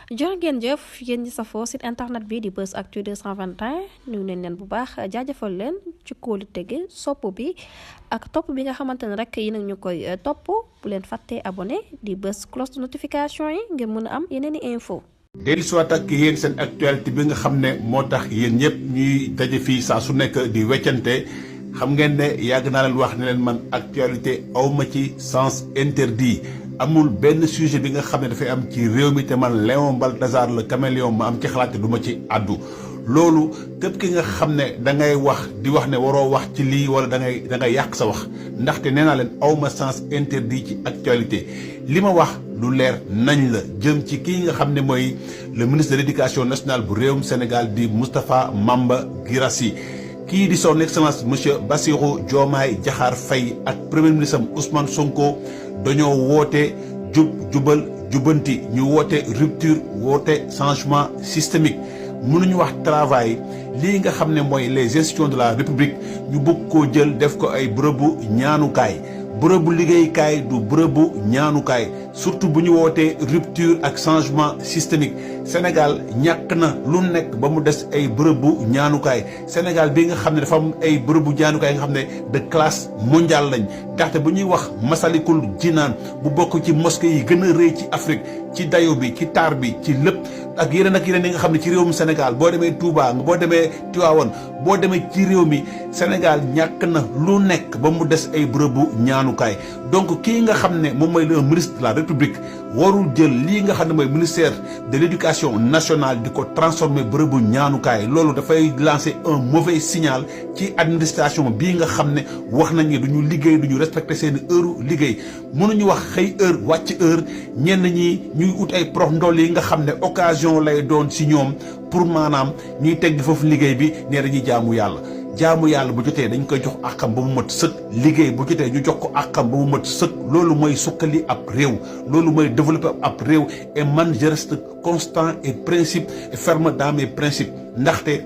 jërë ngeen jëf yéen ñi safoo site internet bi di Buzz Actu 221 nuyu nañ leen bu baax jaajëfal leen ci kóolu tege sopp bi ak topp bi nga xamante ne rek yi nag ñu koy topp bu leen fàttee abonné di bës cloche de notification yi ngir mën a am yeneen i info dellu soit ak yéen seen actualité bi nga xam ne moo tax yéen ñëpp ñuy daje fii saa su nekk di weccante xam ngeen ne yàgg naa leen wax ne leen man actualité awma ci sens interdit amul benn sujet bi nga xam ne dafay am ci réew mi te man Léon Balthazar le caméléon ma am ci xalaat du ma ci àddu loolu képp ki nga xam ne da ngay wax di wax ne waroo wax ci lii wala da ngay yàq sa wax ndaxte nee naa leen awma sens interdit ci actualité li ma wax lu leer nañ la jëm ci kii nga xam ne mooy le ministre de l'éducation nationale bu réewum Sénégal di Moustapha Mamba Guirassy kii di son excellence monsieur Bassirou Diomaye Diakhar Faye ak premier ministre am Ousmane Sonko dañoo woote jubal jubanti ñu woote rupture woote changement systémique mënuñu wax travail lii nga xam ne mooy les gestions de la république ñu bëgg koo jël def ko ay bërëbu ñaanukaay bërëbu liggéeykaay du bërëbu ñaanukaay surtout bu ñu wootee rupture ak changement systémique Sénégal ñàkk na lu nekk ba mu des ay bërëbu ñaanukaay Sénégal bi nga xam ne dafa am ay bërëbu ñaanukaay nga xam ne de classe mondiale lañ ndaxte bu ñuy wax Masalikul Jinaan bu bokk ci mosquée yi gën a rëy ci Afrique ci dayo bi ci taar bi ci lépp ak yeneen yi nga xam ne ci réewum Sénégal boo demee Touba boo demee Tivaouane boo demee ci réew mi Sénégal ñàkk na lu nekk ba mu des ay bërëbu ñaanukaay donc kii nga xam ne moom mooy le ministre de la République warul jël lii nga xam ne mooy ministère de l'éducation nationale di ko transformer bërëbu ñaanukaay loolu dafay lancer un mauvais signal ci administration bii nga xam ne wax nañ ne duñu liggéey duñu respecter seen heure liggéey mënuñu wax xëy heure wàcc heure ñenn ñi ñuy ut ay prox ndoll yi nga xam ne occasion lay doon ci ñoom pour maanaam ñuy teg foofu liggéey bi nee dañuy jaamu yàlla bu jotee dañ koy jox àqam ba mu mat sëkk liggéey bu jotee ñu jox ko àqam ba mu mat sëkk loolu mooy sukkali ab réew loolu mooy développer ab réew et man je reste constant et principe et ferme dans mes principes ndaxte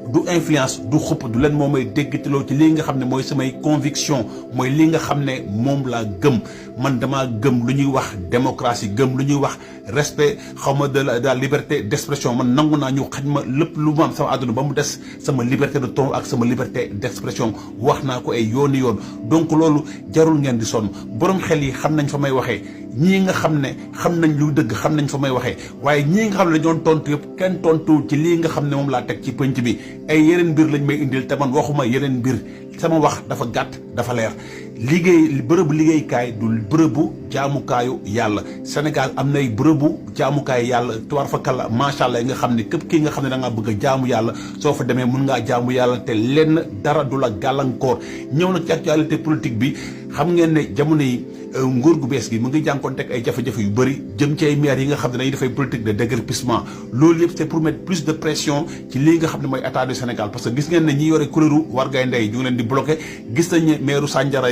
du influence du xupp du leen moo may déggatiloo ci lii nga xam ne mooy samay conviction mooy lii nga xam ne moom laa gëm man damaa gëm lu ñuy wax démocratie gëm lu ñuy wax respect xaw ma de la liberté d'expression man nangu naa ñu xaj ma lépp lu ma am sama àdduna ba mu des sama liberté de ton ak sama liberté d'expression wax naa ko ay yooni yoon donc loolu jarul ngeen di sonn borom xel yi xam nañ fa may waxee ñii nga xam ne xam nañ lu dëgg xam nañ fa may waxee waaye ñii nga xam ne dañoon tontu yëpp kenn tontu ci lii nga xam ne moom laa teg ci pënc bi ay yeneen mbir lañ may indil te man waxuma yeneen mbir sama wax dafa gàtt dafa leer liggéey bërëbu liggéeykaay du bërëbu jaamukaayu yàlla Sénégal am nay bërëbu jaamukaayu yàlla tuwaar fa kàlla macha allah nga xam ne képp kii nga xam ne da ngaa bëgg a jaamu yàlla soo fa demee mun ngaa jaamu yàlla te lenn dara du la gàllankoor ñëw nag ci actualité politique bi xam ngeen ne jamono yi nguur gu bees gi mu ngi jànkoonteeg ay jafe-jafe yu bëri jëm ci ay maires yi nga xam ne dañuy dafay politique de déguerpissement loolu yëpp c'est pour mettre plus de pression ci lii nga xam ne mooy état du Sénégal parce que gis ngeen ne ñi yore kuréelu Wargay Ndey ñu ngi leen di bloqué gis nañ ne maire Sandiara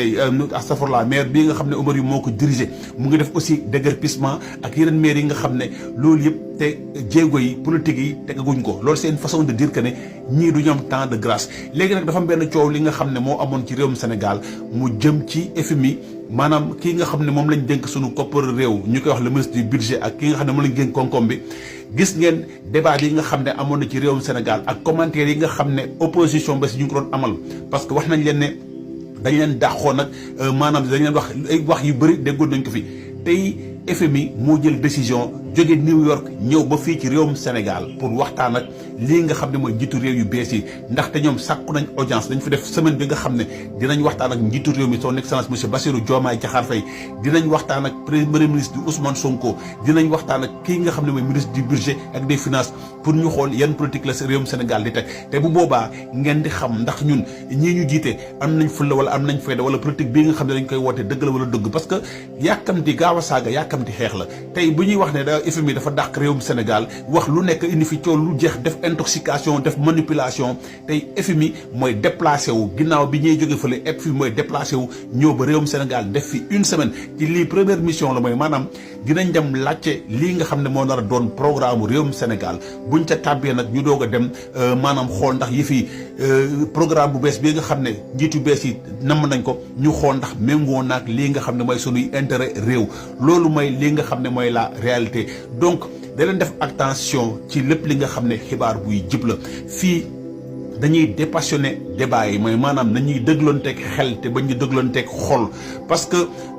astafurlah maire bii nga xam ne Omar yu moo ko dirigé mu ngi def aussi déguerpissement ak yeneen maires yi nga xam ne loolu yëpp te jéego yi politique yi tegaguñ ko loolu c'est une façon de dire que ne ñii du ñoom temps de grâce léegi nag dafa am benn coow li nga xam ne moo amoon ci réewum Sénégal mu jëm ci FMI maanaam kii nga xam ne moom lañ dénk suñu koppar réew ñu koy wax le ministre du budget ak ki nga xam ne moom lañ dénk koom-koom bi gis ngeen débat yi nga xam ne amoon na ci réewum Sénégal ak commentaires yi nga xam ne opposition ba si ñu ngi ko doon amal parce que wax nañ leen ne dañ leen dàqoon nag maanaam dañ leen wax ay wax yu bëri déggoon nañ ko fi tey FMI moo jël décision jóge New York ñëw ba fii ci réewum Sénégal pour waxtaan ak lii nga xam ne mooy njiitu réew yu bees yi ndaxte ñoom sàkku nañ audience dañ fi def semaine bi nga xam ne dinañ waxtaan ak njiitu réew mi son excellence monsieur Bassirou Diomaye Diakhar Faye dinañ waxtaan ak premier ministre di Ousmane Sonko dinañ waxtaan ak kii nga xam ne mooy ministre du budget ak des finances pour ñu xool yan politique la réewum Sénégal di teg te bu boobaa ngeen di xam ndax ñun ñii ñu jiite am nañ fulla wala am nañ fayda wala politique bii nga xam ne dañ koy woote dëgg la wala dëgg parce que yàkkamti gaaw a saaga yàkkamti xeex la tey bu ñuy wax ne FMI dafa dàq réewum Sénégal wax lu nekk indi fi coow lu jeex def intoxication def manipulation tey FMI mooy déplacé wu ginnaaw bi ñuy jóge fële FMI mooy déplacé wu ñëw ba réewum Sénégal def fi une semaine ci lii première mission la mooy maanaam dinañ dem laajte lii nga xam ne moo nar a doon programme réewum Sénégal buñ ca tàbbee nag ñu doog a dem maanaam xool ndax yi fi programme bu bees bi nga xam ne njiitu bees yi namm nañ ko ñu xool ndax méngoo naag lii nga xam ne mooy sunuy intérêt réew loolu mooy lii nga xam ne mooy la réalité donc da leen def attention ci lépp li nga xam ne xibaar buy jib la fii dañuy dépassionné débat yi mooy maanaam nañuy dégloonteeg xel te bañ ñu dégloonteeg xol parce que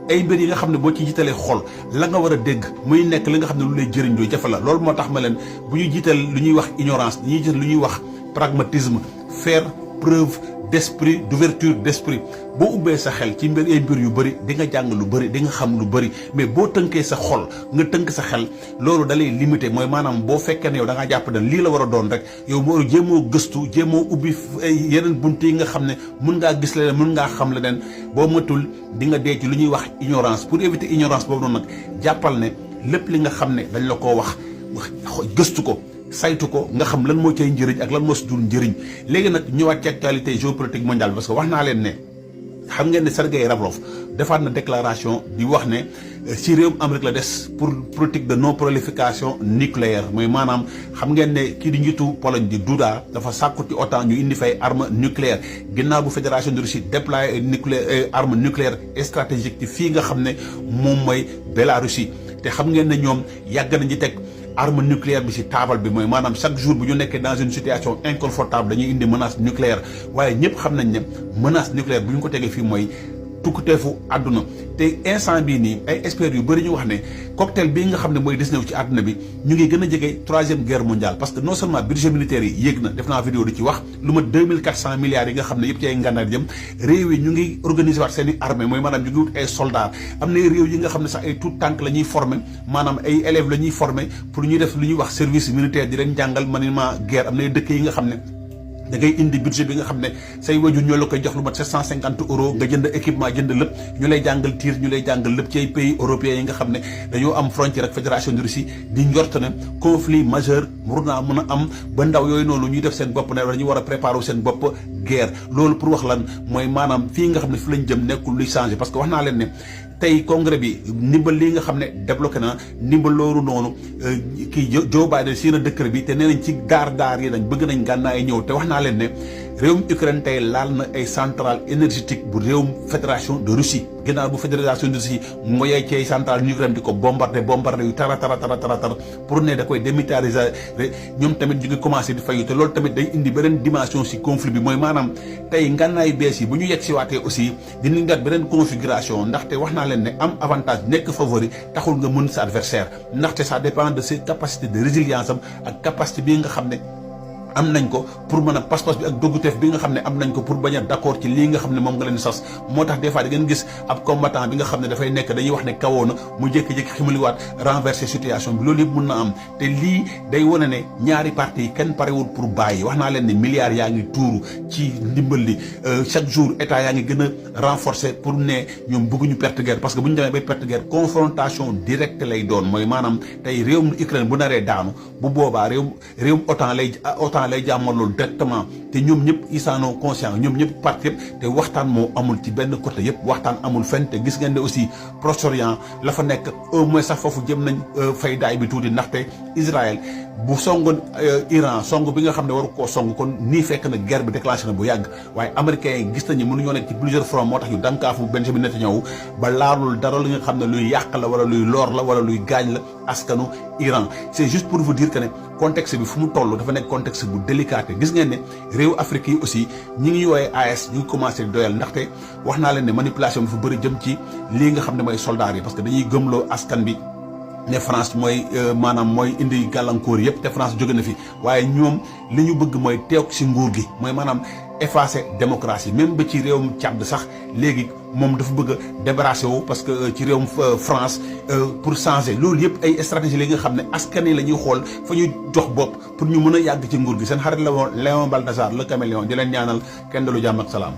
ay mbir yi nga xam ne boo ci jiitalee xol la nga war a dégg muy nekk li nga xam ne lu lay jëriñ lu jafe la loolu moo tax ma leen bu ñu jiital lu ñuy wax ignorance dañuy jiital lu ñuy wax pragmatisme faire preuve d'esprit d'ouverture d'esprit boo ubbee sa xel ci mbir ay mbir yu bëri di nga jàng lu bëri di nga xam lu bëri mais boo tënkee sa xol nga tënk sa xel loolu dalay limité mooy maanaam boo fekkee ne yow da ngaa jàpp ne lii la war a doon rek yow moo jéemoo gëstu jéemoo ubbi yeneen bunt yi nga xam ne mun ngaa gis leneen mun ngaa xam leneen boo matul di nga dee ci lu ñuy wax ignorance pour éviter ignorance boobu noonu nag jàppal ne lépp li nga xam ne dañ la koo wax gëstu ko saytu ko nga xam lan moo cay njëriñ ak lan moo si dul njëriñ léegi nag ñëwaat ci actualité géopolitique mondiale parce que wax naa leen ne xam ngeen ne Sergey Lavrov defaat na déclaration di wax ne ci réewum Amérique la des pour politique de non prolifération nucléaire mooy maanaam xam ngeen ne kii di njiitu Pologne di Duda dafa sàkku ci OTAN ñu indi fay arme nucléaire ginnaaw bu fédération de Russie déployé arme nucléaire stratégique ci fii nga xam ne moom mooy Bélarussie te xam ngeen ne ñoom yàgg nañu teg arme nucléaire bi ci taabal bi mooy maanaam chaque jour bu ñu nekkee dans une situation inconfortable dañuy indi menace nucléaire waaye ñëpp xam nañ ne menace nucléaire bu ñu ko tegee fii mooy tukkuteefu àdduna te instant bii nii ay experts yu bëri ñu wax ne cocktail bii nga xam ne mooy dessiné wu ci àdduna bi ñu ngi gën a jege troisième guerre mondiale parce que non seulement budget militaire yi yéeg na def naa vidéo di ci wax lu ma 2400 milliards yi nga xam ne yëpp ci ay ngànnaar jëm réew yi ñu ngi organiser waat seen i armée mooy maanaam ñu ngi wut ay soldats am na réew yi nga xam ne sax ay tout tànk la ñuy former maanaam ay élèves la ñuy former pour ñuy def lu ñuy wax service militaire di leen jàngal maniement guerre am na dëkk yi nga xam ne da ngay indi budget bi nga xam ne say wajur ñoo la koy jox lu mat 750 euros nga jënd équipement jënd lépp ñu lay jàngal tir ñu lay jàngal lépp ci ay pays européens yi nga xam ne dañoo am frontière ak fédération de Russie di njort ne conflit majeur war naa mën a am ba ndaw yooyu noonu ñuy def seen bopp ne dañu war a préparer seen bopp guerre loolu pour wax lan mooy maanaam fii nga xam ne fi lañ jëm nekkul luy changer parce que wax naa leen ne tey congrès bi ndimbal lii nga xam ne débloqué na ndimbal loolu noonu kii Joe Biden si na décret bi te nee nañ ci daar yi nañ bëgg nañ gànnaay ñëw te wax naa leen ne réewum Ukraine tey laal na ay centrale énergétique bu réewum fédération de Russie ginnaaw bu fédération de Russie mooyee ci ay centrale nucléaire di ko bombardé yu tara pour ne da koy démilitariser ñoom tamit ñu ngi commencé di fayu te loolu tamit day indi beneen dimension si conflit bi mooy maanaam tey ngànnaay bees yi bu ñu yegg si waatee aussi dinañ gat beneen configuration ndaxte wax naa leen ne am avantage nekk favori taxul nga mën sa adversaire ndaxte ça dépend de ses capacités de résilience am ak capacité bii nga xam ne am nañ ko pour mën a pas-pas bi ak dogguteef bi nga xam ne am nañ ko pour bañ a d'accord ci lii nga xam ne moom nga leen sas moo tax des fois da ngeen gis ab combattant bi nga xam ne dafay nekk dañuy wax ne kawoo na mu jékki-jékki ximaliwaat renverser situation bi loolu yëpp mën na am te lii day wane ne ñaari parti yi kenn parewul pour bàyyi wax naa leen ne milliards yaa ngi tuuru ci ndimbal li chaque jour état yaa ngi gën a renforcer pour ne ñoom bëgguñu perte guerre parce que bu ñu demee bay perte guerre confrontation directe lay doon mooy maanaam tey réewum Ukraine bu naree daanu bu boobaa réewum OTAN lay jàmmal loolu directement te ñoom ñëpp ils sont conscients ñoom ñëpp parti yëpp te waxtaan moo amul ci benn côté yëpp waxtaan amul fenn te gis ngeen ne aussi Proche-Orient la fa nekk au moins sax foofu jëm nañ fay daay bi tuuti ndaxte Israël bu songoon Iran song bi nga xam ne waru koo song kon nii fekk na guerre bi déclenché na bu yàgg waaye américains yi gis nañu mënuñoo nekk ci plusieurs fronts moo tax ñu dankaafu Benjamin Netanyahu ba laalul dara li nga xam ne luy yàq la wala luy lor la wala luy gaañ la askanu Iran c'est juste pour vous dire que ne contexte bi fu mu toll dafa nekk contexte bu délicat gis ngeen ne réew Afrique yi aussi ñi ngi yooyee AES ñu ngi commencé doyal ndaxte wax naa leen ne manipulation bi fu bëri jëm ci lii nga xam ne mooy soldats yi parce que dañuy gëmloo askan bi ne France mooy maanaam mooy indi gàllankoor yëpp te France jóge na fi waaye ñoom li ñu bëgg mooy teew ci nguur gi mooy maanaam effacer démocratie même ba ci réewum Tchad sax léegi moom dafa bëgg a débarrasser wu parce que ci réewum France pour changer loolu yëpp ay stratégie la nga xam ne askan yi la ñuy xool fa ñuy jox bopp pour ñu mën a yàgg ci nguur gi seen xarit la woon Léon Balthazar le caméléon di leen ñaanal kenn dalu jàmm ak salaam.